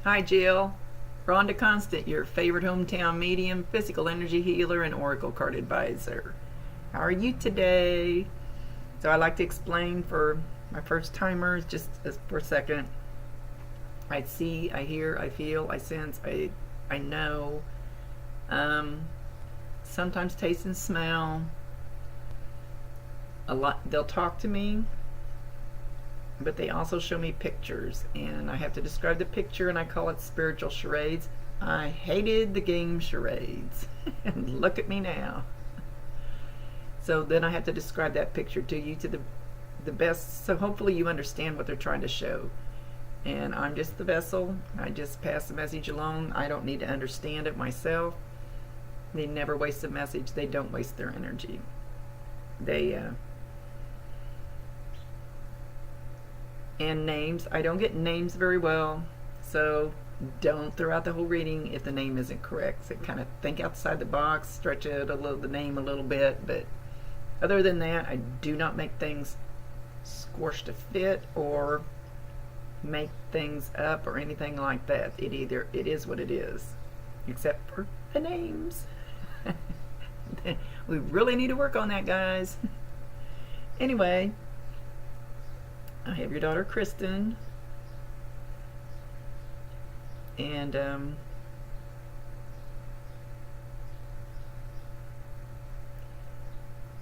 Hi, Jill. Rhonda Constant, your favorite hometown medium, physical energy healer, and oracle card advisor. How are you today? So, I like to explain for my first timers just for a second. I see, I hear, I feel, I sense, I know. Um, Sometimes taste and smell. A lot. They'll talk to me, but they also show me pictures, and I have to describe the picture, and I call it spiritual charades. I hated the game charades, and look at me now. So then I have to describe that picture to you to the best, so hopefully you understand what they're trying to show. And I'm just the vessel. I just pass the message along. I don't need to understand it myself. They never waste a message. They don't waste their energy. They and names. I don't get names very well, so don't throw out the whole reading if the name isn't correct. So kind of think outside the box, stretch it the name a little bit. But other than that, I do not make things squash to fit or make things up or anything like that. It is what it is, except for the names. We really need to work on that, guys. Anyway, I have your daughter Kristen, and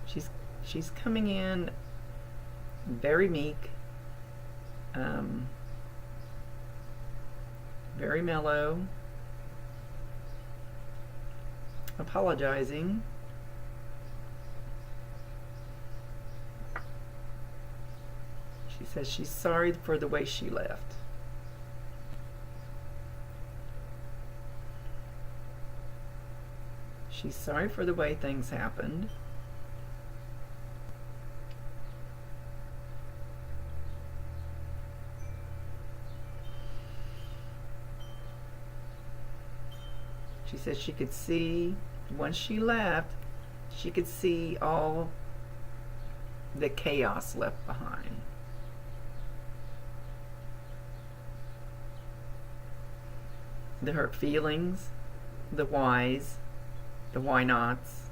she's coming in very meek, very mellow, apologizing. She says she's sorry for the way she left. She's sorry for the way things happened. She says she could see, once she left, she could see all the chaos left behind. The hurt feelings, the whys, the why nots.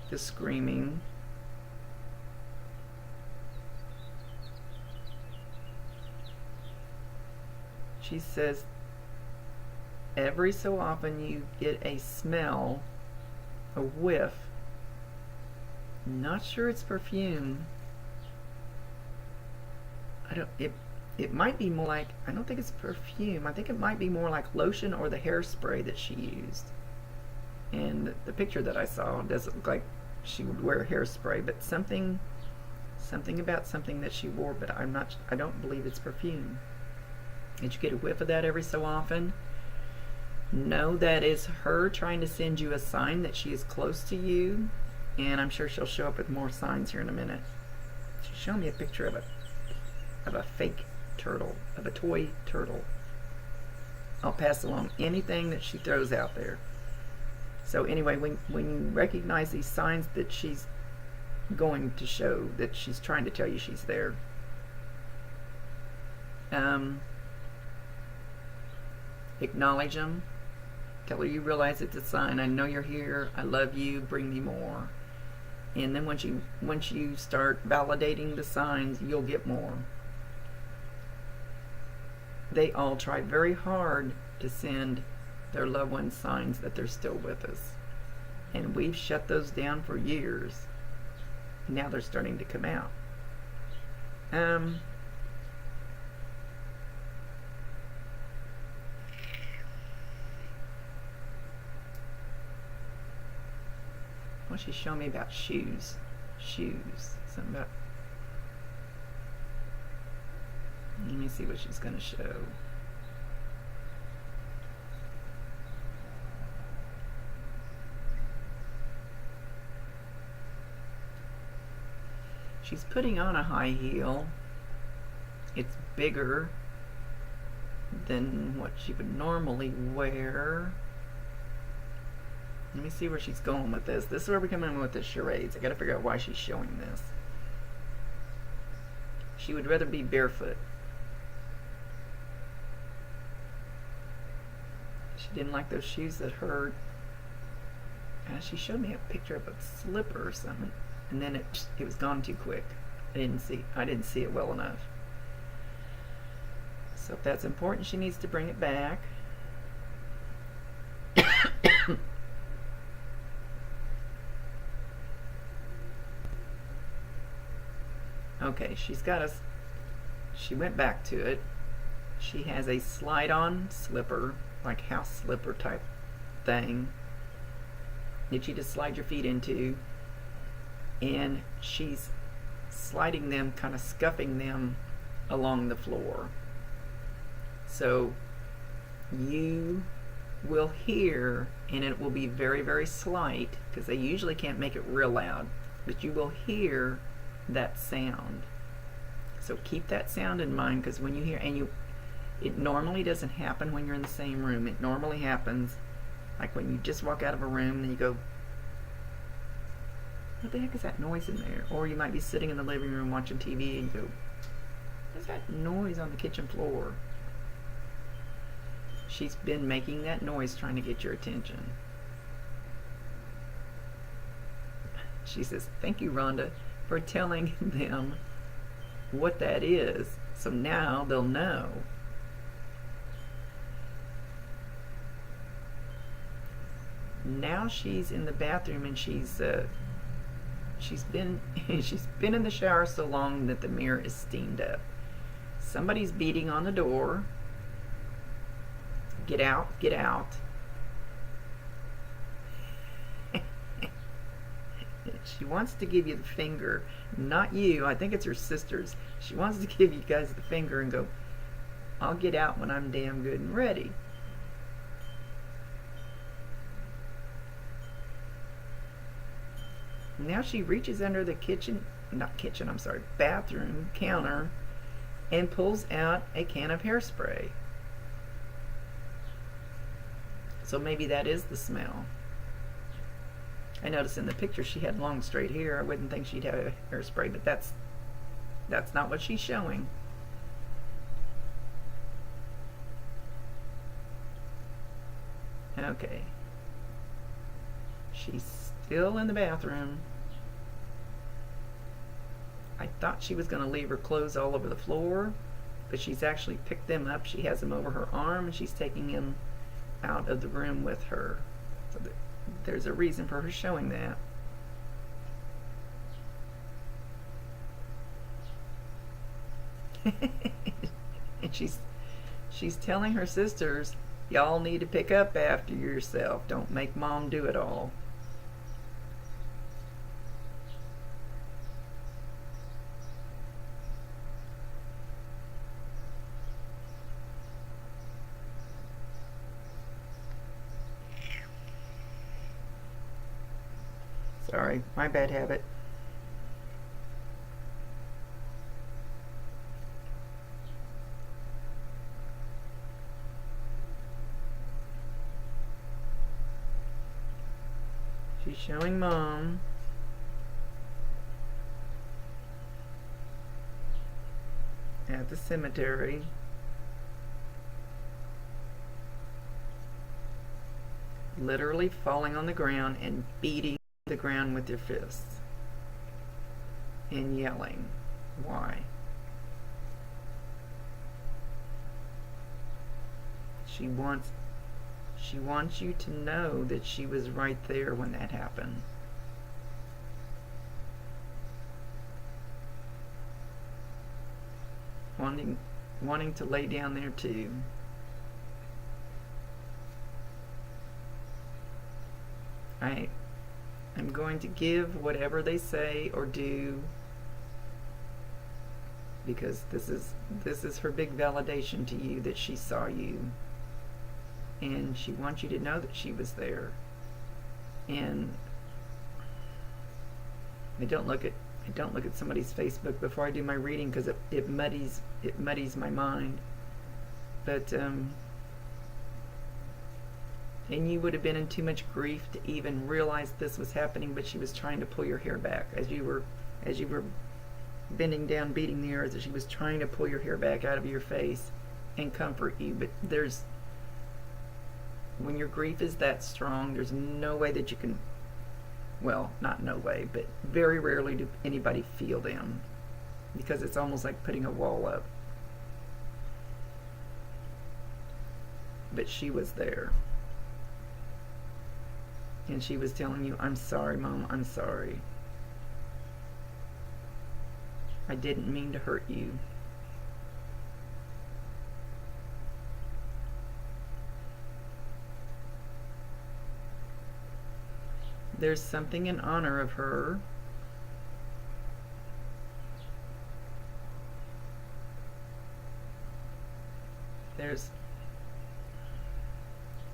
The screaming. She says every so often you get a smell, a whiff. Not sure it's perfume. It might be more like, I don't think it's perfume. I think it might be more like lotion or the hairspray that she used. And the picture that I saw doesn't look like she would wear hairspray, but something about something that she wore, but I don't believe it's perfume. Did you get a whiff of that every so often? Know that is her trying to send you a sign that she is close to you, and I'm sure she'll show up with more signs here in a minute. She's showing me a picture of a fake turtle, of a toy turtle. I'll pass along anything that she throws out there. So anyway, when you recognize these signs that she's going to show, that she's trying to tell you she's there, acknowledge them. Tell her you realize it's a sign. I know you're here. I love you. Bring me more. And then once you start validating the signs, you'll get more. They all try very hard to send their loved ones signs that they're still with us. And we've shut those down for years. Now they're starting to come out. Well, she's showing me about shoes. Something about... Let me see what she's going to show. She's putting on a high heel. It's bigger than what she would normally wear. Let me see where she's going with this. This is where we come in with the charades. I gotta figure out why she's showing this. She would rather be barefoot. She didn't like those shoes that hurt. She showed me a picture of a slipper or something, and then it was gone too quick. I didn't see it well enough. So if that's important, she needs to bring it back. Okay, she went back to it. She has a slide-on slipper, like house slipper type thing, that you just slide your feet into, and she's sliding them, kind of scuffing them along the floor. So you will hear, and it will be very, very slight, because they usually can't make it real loud, but you will hear that sound. So keep that sound in mind, because when you hear, it normally doesn't happen when you're in the same room. It normally happens like when you just walk out of a room and you go, what the heck is that noise in there? Or you might be sitting in the living room watching TV and you go, what's that noise on the kitchen floor? She's been making that noise trying to get your attention. She says, thank you, Rhonda, for telling them what that is. So now they'll know. Now she's in the bathroom and she's been in the shower so long that the mirror is steamed up. Somebody's beating on the door. Get out, get out. She wants to give you the finger, not you. I think it's her sisters. She wants to give you guys the finger and go, I'll get out when I'm damn good and ready. Now she reaches under the bathroom counter and pulls out a can of hairspray. So maybe that is the smell. I noticed in the picture she had long straight hair. I wouldn't think she'd have a hairspray, but that's not what she's showing. Okay. She's still in the bathroom. I thought she was going to leave her clothes all over the floor, but she's actually picked them up. She has them over her arm, and she's taking them out of the room with her. So there's a reason for her showing that. And she's telling her sisters, y'all need to pick up after yourself. Don't make mom do it all. Sorry, my bad habit. She's showing mom. At the cemetery. Literally falling on the ground and beating the ground with their fists and yelling. Why? She wants you to know that she was right there when that happened. Wanting to lay down there too. I'm going to give whatever they say or do, because this is her big validation to you that she saw you, and she wants you to know that she was there. And I don't look at somebody's Facebook before I do my reading, because it muddies my mind. But and you would have been in too much grief to even realize this was happening, but she was trying to pull your hair back as you were bending down, beating the earth, as she was trying to pull your hair back out of your face and comfort you. But when your grief is that strong, there's no way that you can, well, not no way, but very rarely do anybody feel them, because it's almost like putting a wall up. But she was there. And she was telling you, I'm sorry, Mom, I'm sorry. I didn't mean to hurt you. There's something in honor of her.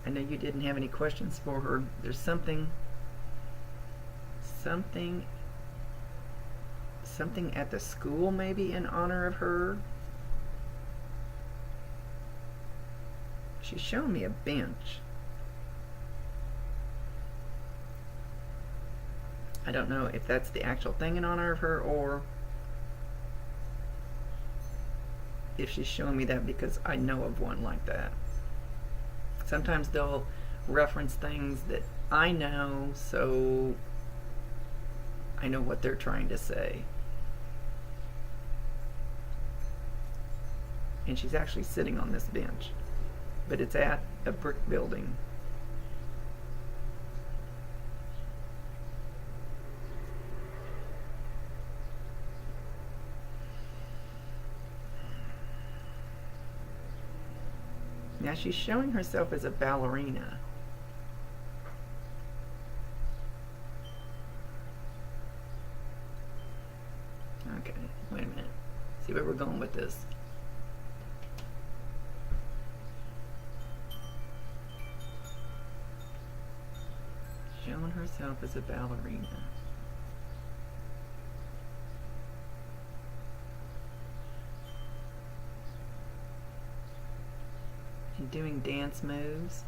I know you didn't have any questions for her. There's something at the school maybe in honor of her. She's showing me a bench. I don't know if that's the actual thing in honor of her, or if she's showing me that because I know of one like that. Sometimes they'll reference things that I know, so I know what they're trying to say. And she's actually sitting on this bench, but it's at a brick building. Now she's showing herself as a ballerina. Okay, wait a minute. See where we're going with this. Showing herself as a ballerina. And doing dance moves.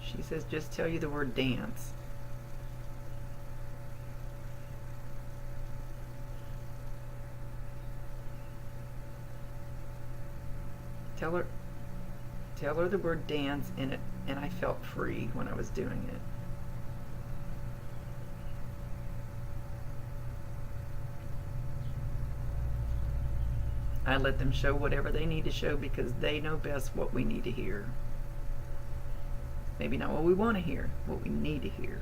She says, just tell you the word dance. Tell her the word dance, and I felt free when I was doing it. I let them show whatever they need to show because they know best what we need to hear. Maybe not what we want to hear, what we need to hear.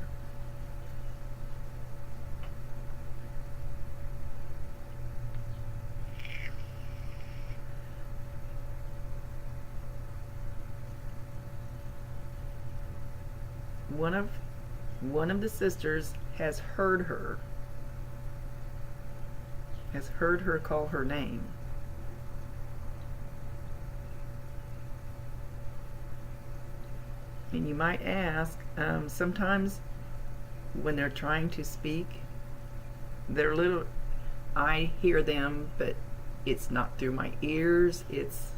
One of the sisters has heard her call her name. And you might ask, sometimes when they're trying to speak, I hear them, but it's not through my ears, it's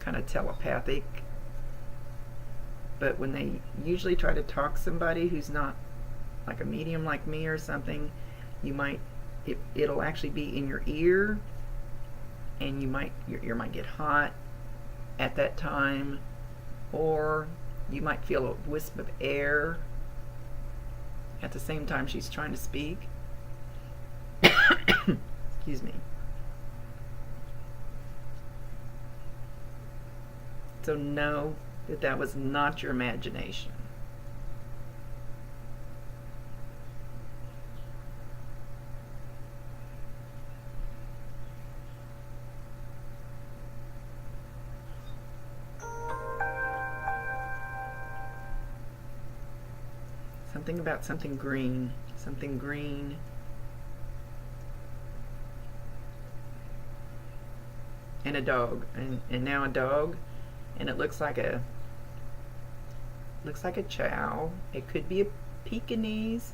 kind of telepathic. But when they usually try to talk to somebody who's not like a medium like me or something, it'll actually be in your ear, and your ear might get hot at that time, or you might feel a wisp of air at the same time she's trying to speak. Excuse me. So know that was not your imagination. Something about something green. Something green. And a dog. And now a dog. And it looks like a chow. It could be a Pekingese.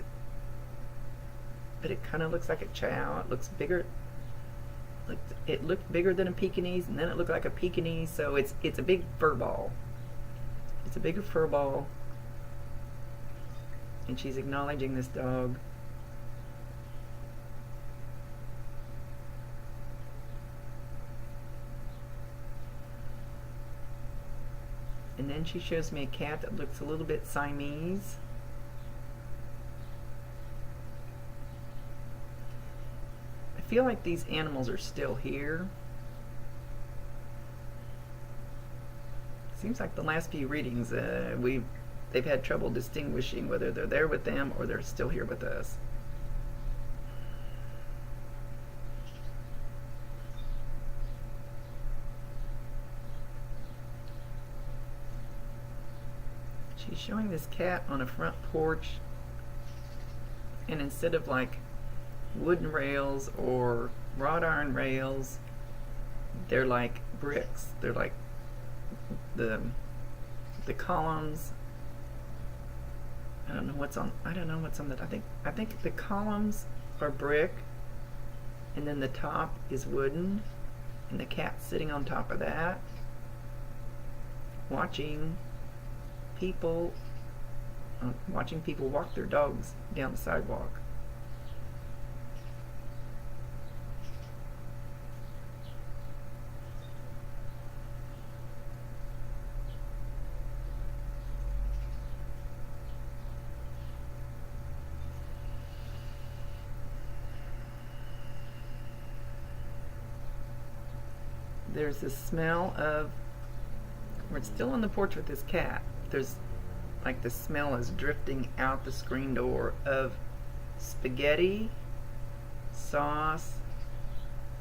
but it kind of looks like a chow. It looks bigger. It looked bigger than a Pekingese, and then it looked like a Pekingese. So it's a big fur ball. It's a bigger fur ball, and she's acknowledging this dog. And then she shows me a cat that looks a little bit Siamese. I feel like these animals are still here. Seems like the last few readings they've had trouble distinguishing whether they're there with them or they're still here with us. She's showing this cat on a front porch, and instead of like wooden rails or wrought iron rails, they're like bricks. They're like the columns. I don't know what's on that. I think the columns are brick, and then the top is wooden, and the cat's sitting on top of that, watching people walk their dogs down the sidewalk. There's a smell of, we're still on the porch with this cat. There's like the smell is drifting out the screen door of spaghetti, sauce,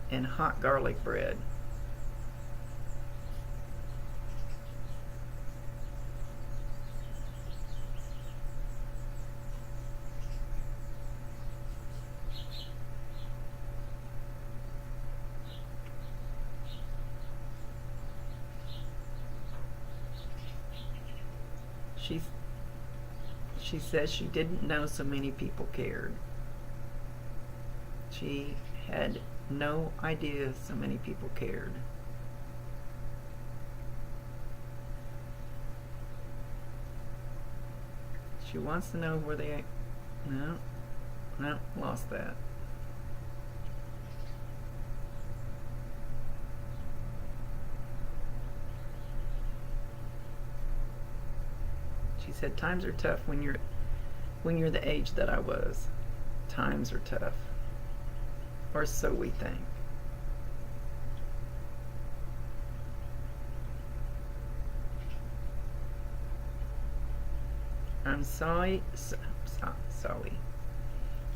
and hot garlic bread. She says she didn't know so many people cared. She had no idea so many people cared. She wants to know where they... No, lost that. She said times are tough when you're the age that I was. Times are tough. Or so we think. I'm sorry. Sorry.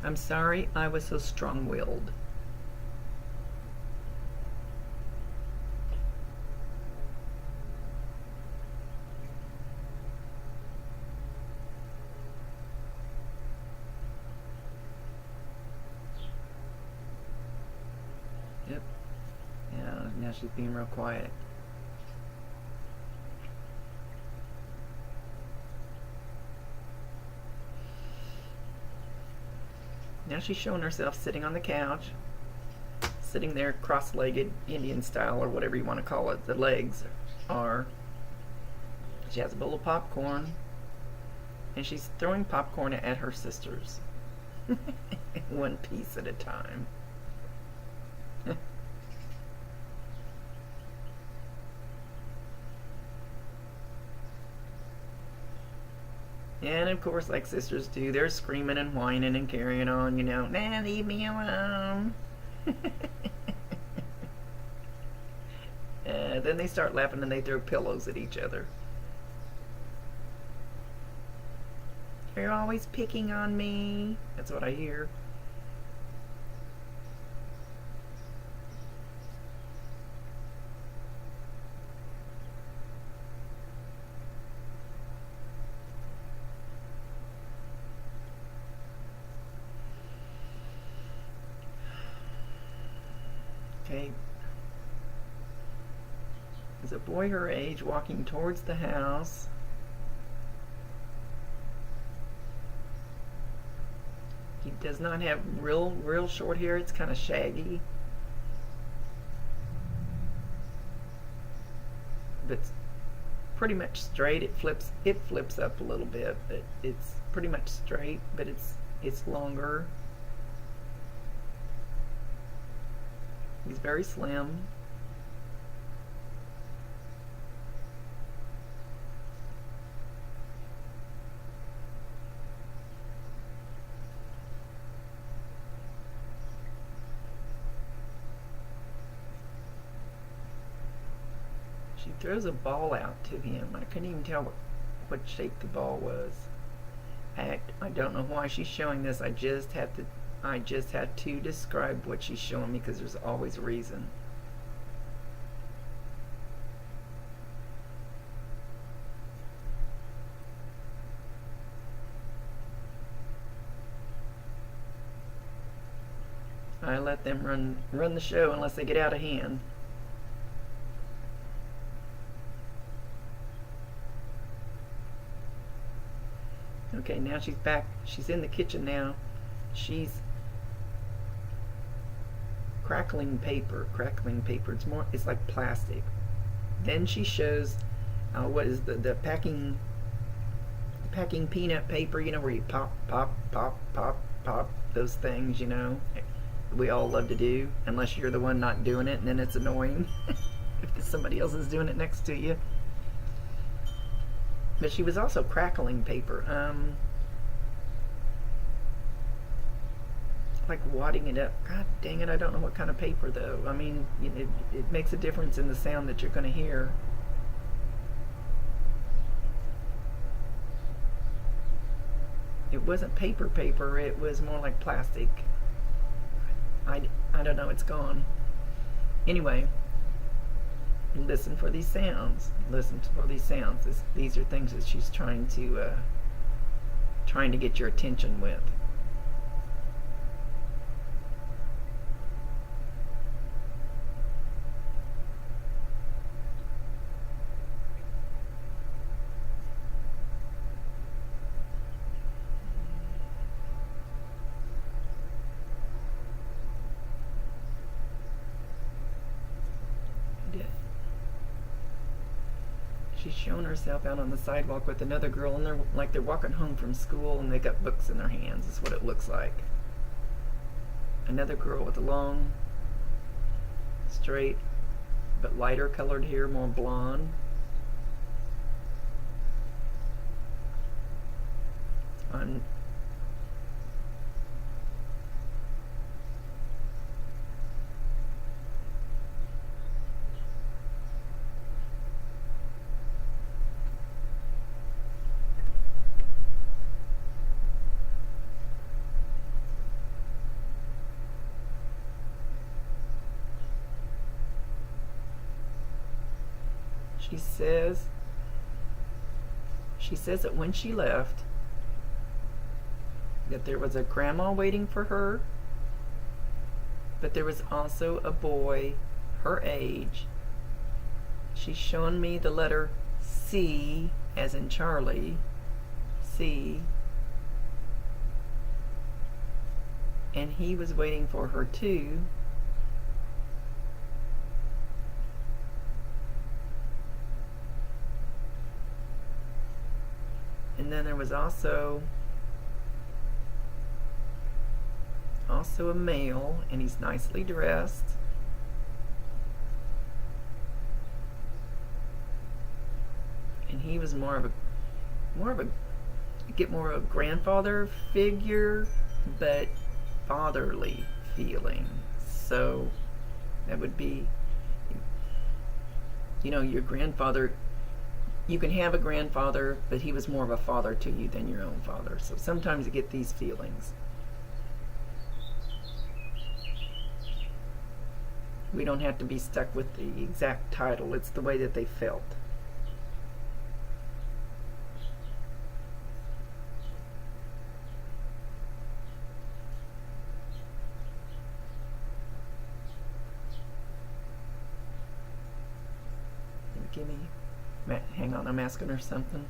I'm sorry I was so strong-willed. Yep. Yeah, now she's being real quiet. Now she's showing herself sitting on the couch, sitting there cross-legged, Indian style, or whatever you want to call it. The legs are. She has a bowl of popcorn, and she's throwing popcorn at her sisters. One piece at a time. And of course, like sisters do, they're screaming and whining and carrying on, nah, leave me alone. Then they start laughing and they throw pillows at each other. You're always picking on me. That's what I hear. Okay. There's a boy her age walking towards the house. He does not have real short hair. It's kind of shaggy, but pretty much straight. It flips up a little bit, but it's pretty much straight. But it's longer. He's very slim. She throws a ball out to him. I couldn't even tell what shape the ball was. I don't know why she's showing this. I just had to describe what she's showing me because there's always a reason. I let them run the show unless they get out of hand. Okay, now she's back. She's in the kitchen now. She's crackling paper. It's like plastic. Then she shows what is the packing peanut paper, where you pop those things, we all love to do, unless you're the one not doing it, and then it's annoying if somebody else is doing it next to you. But she was also crackling paper, like wadding it up. God dang it, I don't know what kind of paper though. I mean, it makes a difference in the sound that you're going to hear. It wasn't paper, it was more like plastic. I don't know, it's gone. Anyway, listen for these sounds. These are things that she's trying to get your attention with. She's showing herself out on the sidewalk with another girl, and they're walking home from school, and they got books in their hands. Is what it looks like. Another girl with a long, straight, but lighter colored hair, more blonde. On She says that when she left, that there was a grandma waiting for her, but there was also a boy her age. She's showing me the letter C, as in Charlie, C, and he was waiting for her too. And then there was also a male, and he's nicely dressed. And he was more of a grandfather figure, but fatherly feeling. So that would be, your grandfather. You can have a grandfather, but he was more of a father to you than your own father. So sometimes you get these feelings. We don't have to be stuck with the exact title. It's the way that they felt. Give me... Hang on, I'm asking her something.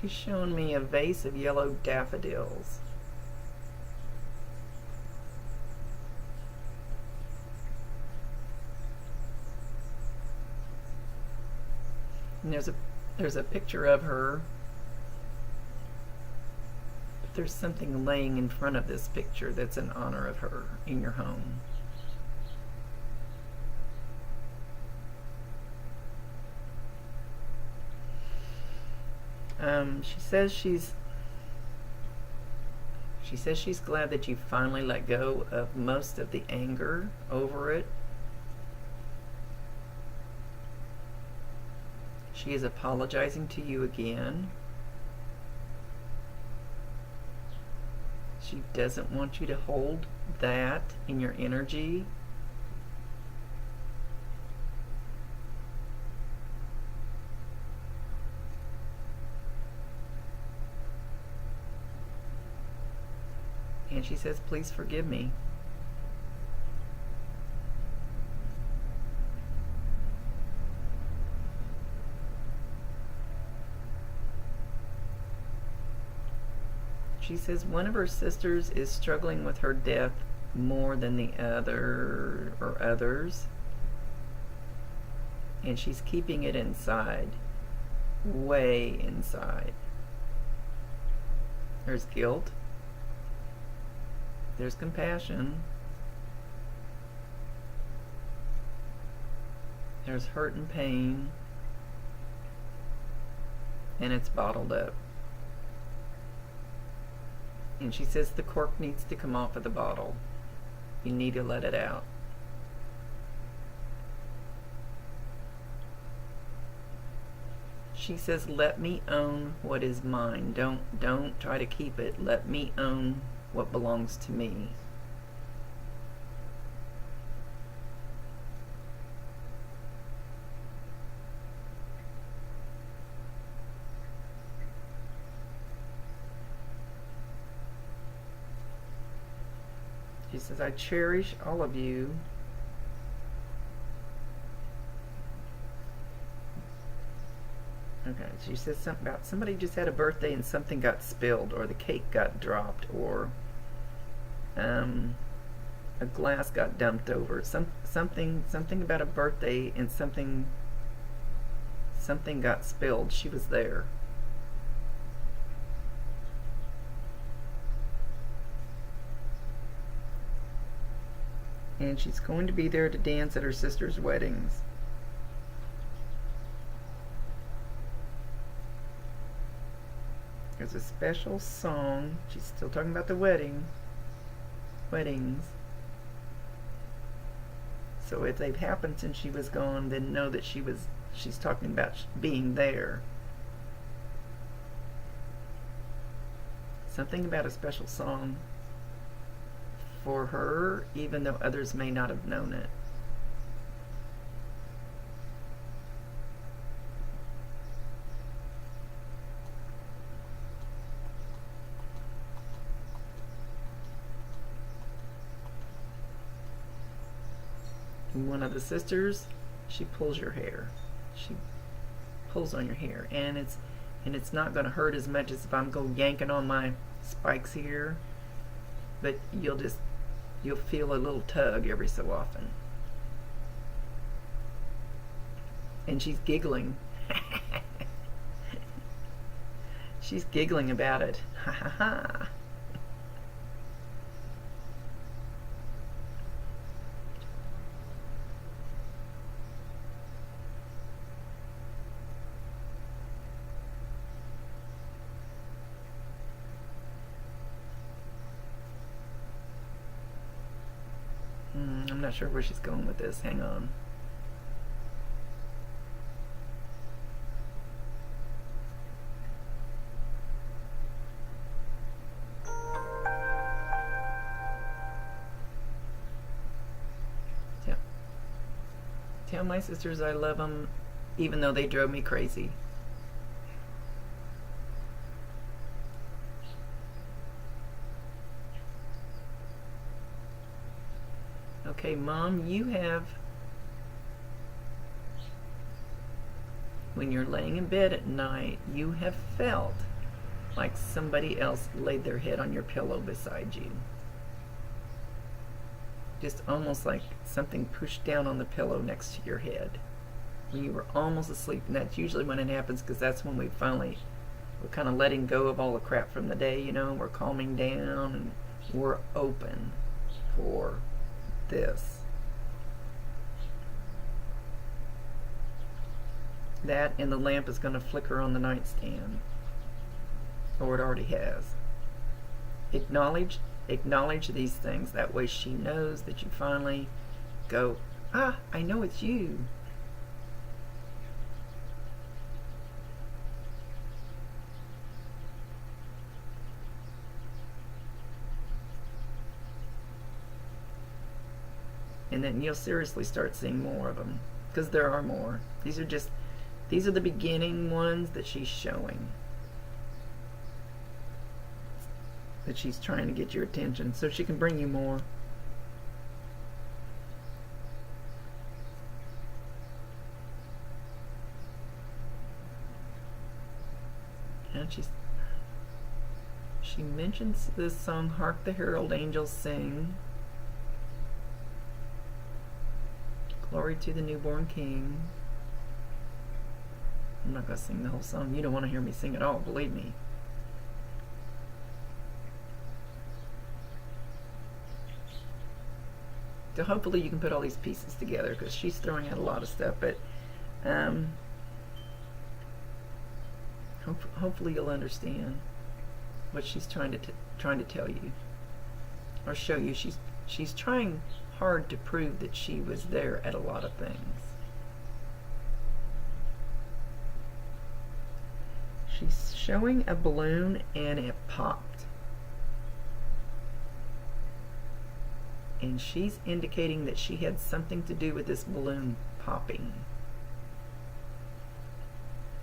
She's showing me a vase of yellow daffodils. And there's a picture of her, but there's something laying in front of this picture that's in honor of her in your home. She says she's glad that you finally let go of most of the anger over it. She is apologizing to you again. She doesn't want you to hold that in your energy. And she says, please forgive me. She says one of her sisters is struggling with her death more than the other or others. And she's keeping it inside, way inside. There's guilt. There's compassion. There's hurt and pain. And it's bottled up. And she says the cork needs to come off of the bottle. You need to let it out. She says, let me own what is mine. Don't try to keep it. Let me own what belongs to me. She says, I cherish all of you. Okay, she says something about somebody just had a birthday and something got spilled, or the cake got dropped, or a glass got dumped over. Something about a birthday and something got spilled. She was there. And she's going to be there to dance at her sister's weddings. There's a special song. She's still talking about the weddings. So if they've happened since she was gone, then know that she's talking about being there. Something about a special song for her, even though others may not have known it. One of the sisters, she pulls your hair. She pulls on your hair, and it's not going to hurt as much as if I'm going yanking on my spikes here, but you'll feel a little tug every so often. And she's giggling. She's giggling about it. Ha ha ha. I'm not sure where she's going with this. Hang on. Tell my sisters I love them, even though they drove me crazy. Okay, Mom, you have, when you're laying in bed at night, you have felt like somebody else laid their head on your pillow beside you. Just almost like something pushed down on the pillow next to your head when you were almost asleep. And that's usually when it happens, because that's when we're kind of letting go of all the crap from the day, we're calming down and we're open for this. That and the lamp is going to flicker on the nightstand, or it already has. Acknowledge these things. That way she knows that you finally go, I know it's you. And then you'll seriously start seeing more of them, because there are more. These are the beginning ones that she's showing, that she's trying to get your attention so she can bring you more. And she mentions this song, Hark the Herald Angels Sing, Glory to the Newborn King. I'm not going to sing the whole song. You don't want to hear me sing it all, believe me. So hopefully you can put all these pieces together, because she's throwing out a lot of stuff, but hopefully you'll understand what she's trying to tell you or show you. She's trying hard to prove that she was there at a lot of things. She's showing a balloon and it popped. And she's indicating that she had something to do with this balloon popping.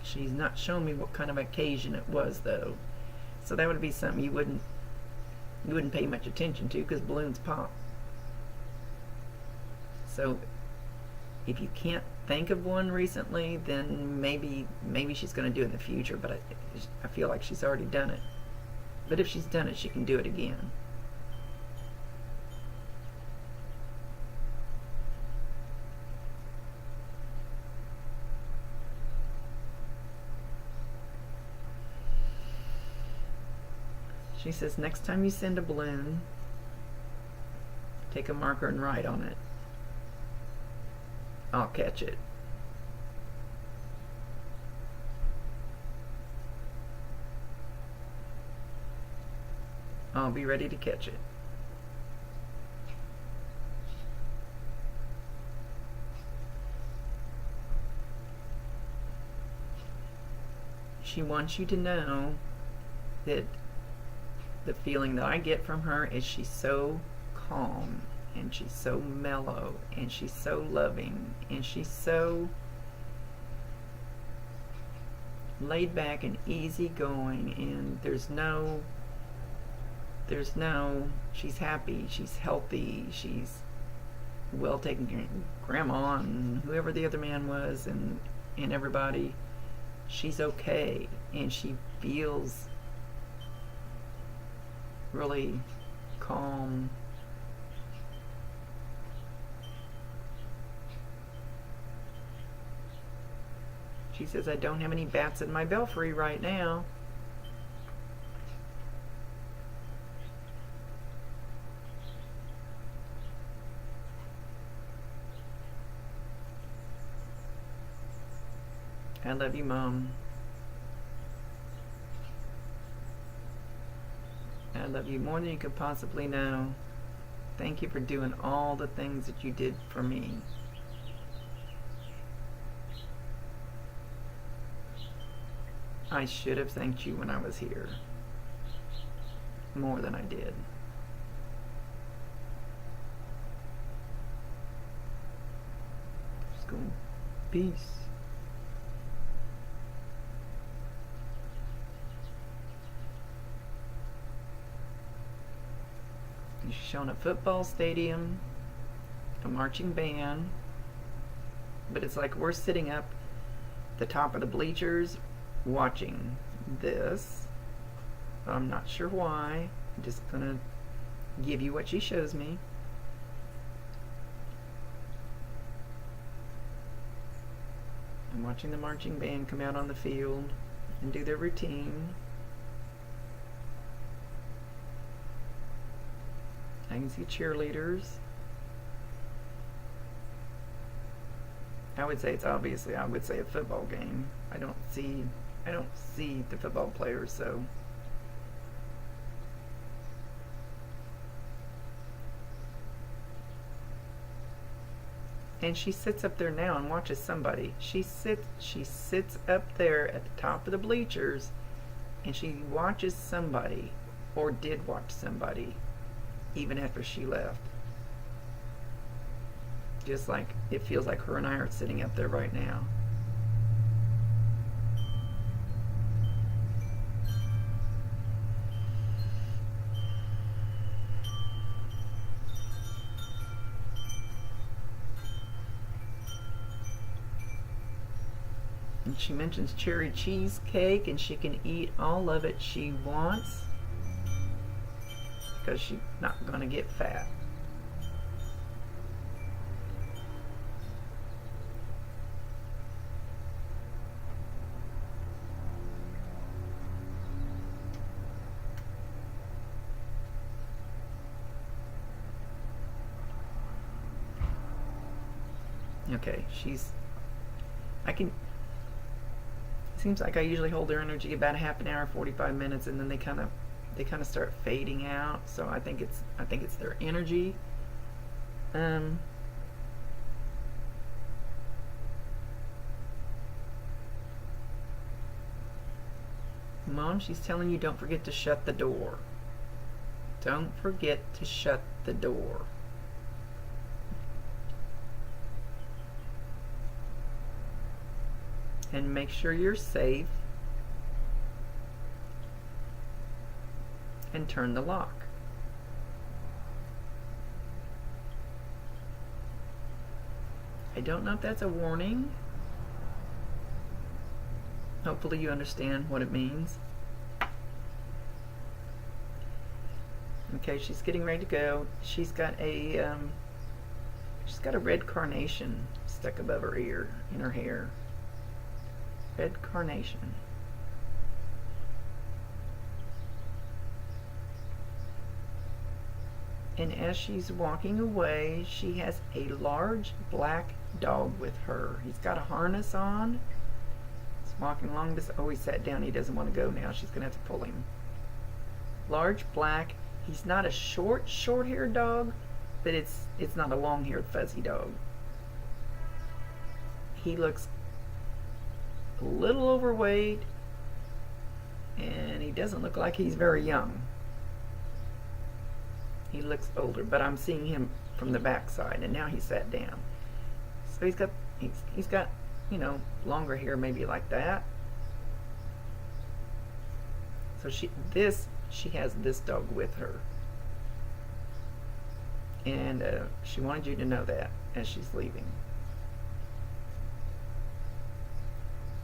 She's not showing me what kind of occasion it was, though. So that would be something you wouldn't pay much attention to, because balloons pop. So if you can't think of one recently, then maybe she's going to do it in the future, but I feel like she's already done it. But if she's done it, she can do it again. She says, next time you send a balloon, take a marker and write on it. I'll catch it. I'll be ready to catch it. She wants you to know that the feeling that I get from her is she's so calm, and she's so mellow, and she's so loving, and she's so laid back and easygoing, and she's happy, she's healthy, she's well taken care of. Grandma and whoever the other man was, and everybody, she's okay, and she feels really calm. She says, I don't have any bats in my belfry right now. I love you, Mom. I love you more than you could possibly know. Thank you for doing all the things that you did for me. I should have thanked you when I was here. More than I did. Just go. Peace. She's shown a football stadium, a marching band, but it's like we're sitting up the top of the bleachers watching this, I'm not sure why. I'm just gonna give you what she shows me. I'm watching the marching band come out on the field and do their routine. I can see cheerleaders. I would say a football game. I don't see the football players, so and she sits up there now and watches somebody. She sits up there at the top of the bleachers and she watches somebody, or did watch somebody, even after she left. Just like it feels like her and I are sitting up there right now. And she mentions cherry cheesecake, and she can eat all of it she wants because she's not going to get fat. Okay, seems like I usually hold their energy about a half an hour, 45 minutes, and then they kind of start fading out. So I think it's their energy. Mom, she's telling you don't forget to shut the door. Don't forget to shut the door. And make sure you're safe, and turn the lock. I don't know if that's a warning. Hopefully you understand what it means. Okay, she's getting ready to go. She's got a red carnation stuck above her ear, in her hair. Red carnation. And as she's walking away, she has a large black dog with her. He's got a harness on. He's walking along this. Oh, he sat down. He doesn't want to go now. She's going to have to pull him. Large black. He's not a short-haired dog, but it's not a long-haired fuzzy dog. He looks a little overweight, and he doesn't look like he's very young. He looks older, but I'm seeing him from the backside, and now he sat down. So he's got longer hair, maybe like that. So she has this dog with her, and she wanted you to know that as she's leaving.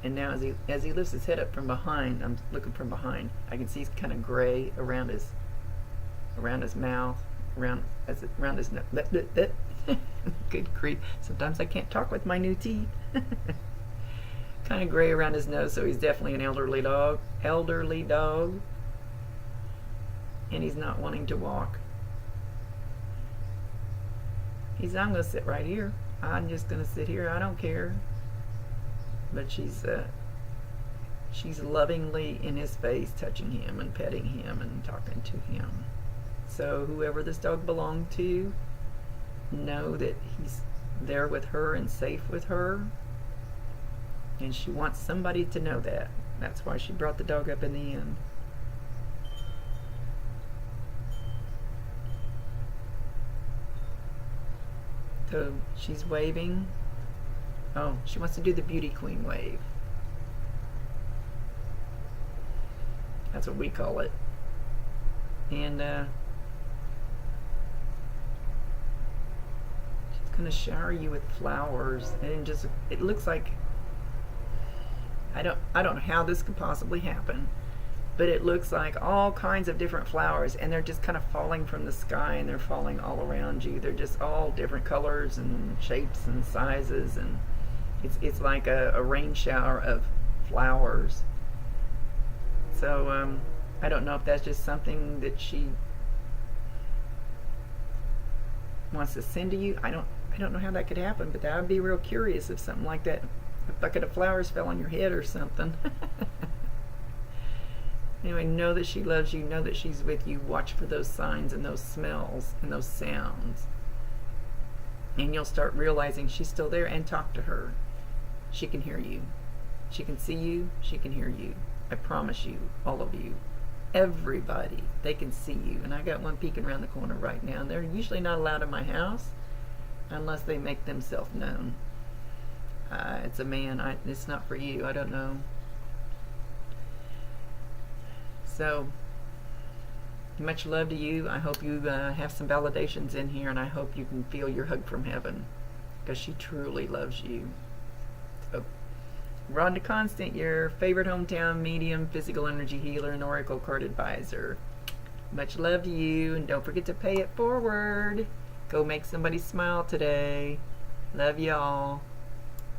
And now as he lifts his head up from behind, I'm looking from behind, I can see he's kind of gray around his mouth, around his nose. Good grief. Sometimes I can't talk with my new teeth. Kind of gray around his nose, so he's definitely an elderly dog. And he's not wanting to walk. I'm going to sit right here. I'm just going to sit here. I don't care. But she's lovingly in his face, touching him and petting him and talking to him. So whoever this dog belonged to, know that he's there with her and safe with her. And she wants somebody to know that. That's why she brought the dog up in the end. So she's waving. Oh, she wants to do the beauty queen wave. That's what we call it. And she's going to shower you with flowers. And it looks like, I don't know how this could possibly happen, but it looks like all kinds of different flowers, and they're just kind of falling from the sky, and they're falling all around you. They're just all different colors and shapes and sizes, and it's like a rain shower of flowers. So I don't know if that's just something that she wants to send to you. I don't know how that could happen, but I would be real curious if something like that, a bucket of flowers fell on your head or something. Anyway, know that she loves you. Know that she's with you. Watch for those signs and those smells and those sounds. And you'll start realizing she's still there, and talk to her. She can hear you. She can see you. She can hear you. I promise you, all of you, everybody, they can see you. And I got one peeking around the corner right now. And they're usually not allowed in my house unless they make themselves known. It's a man. It's not for you. I don't know. So, much love to you. I hope you have some validations in here, and I hope you can feel your hug from heaven, because she truly loves you. So, Rhonda Constant, your favorite hometown medium, physical energy healer, and oracle card advisor. Much love to you, and don't forget to pay it forward. Go make somebody smile today. Love y'all.